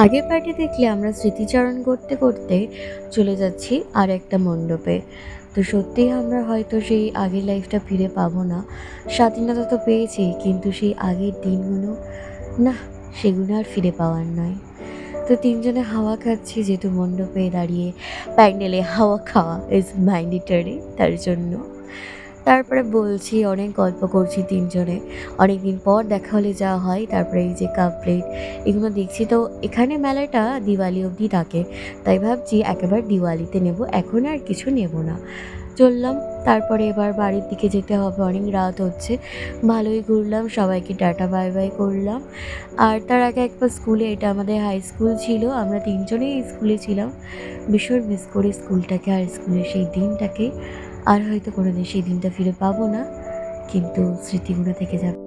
আগের পার্টি দেখলে আমরা স্মৃতিচারণ করতে করতে চলে যাচ্ছি আর একটা মণ্ডপে। তো সত্যিই আমরা হয়তো সেই আগের লাইফটা ফিরে পাবো না। স্বাধীনতা তো পেয়েছি, কিন্তু সেই আগের দিনগুলো, না, সেগুলো আর ফিরে পাওয়ার নয়। তো তিনজনে হাওয়া খাচ্ছি, যেহেতু মণ্ডপে দাঁড়িয়ে প্যান্ডেলে হাওয়া খাওয়া ইজ ম্যান্ডেটরি তার জন্য। তারপরে বলছি, অনেক গল্প করছি তিনজনে। অনেকদিন পর দেখা হলে যা হয়। তারপরে এই যে কাপ প্লেট, এগুলো দেখছি। তো এখানে মেলাটা দিওয়ালি অবধি থাকে, তাই ভাবছি একেবারে দিওয়ালিতে নেব, এখন আর কিছু নেব না। চললাম। তারপরে এবার বাড়ির দিকে যেতে হবে, অনেক রাত হচ্ছে। ভালোই ঘুরলাম, সবাইকে টাটা বাই বাই করলাম। আর তার আগে একবার স্কুলে, এটা আমাদের হাই স্কুল ছিল, আমরা তিনজনেই এই স্কুলে ছিলাম। ভীষণ মিস করি স্কুলটাকে আর স্কুলের সেই দিনটাকে। আর হয়তো কোনোদিন সেই দিনটা ফিরে পাবো না, কিন্তু স্মৃতিগুলো থেকে যাবে।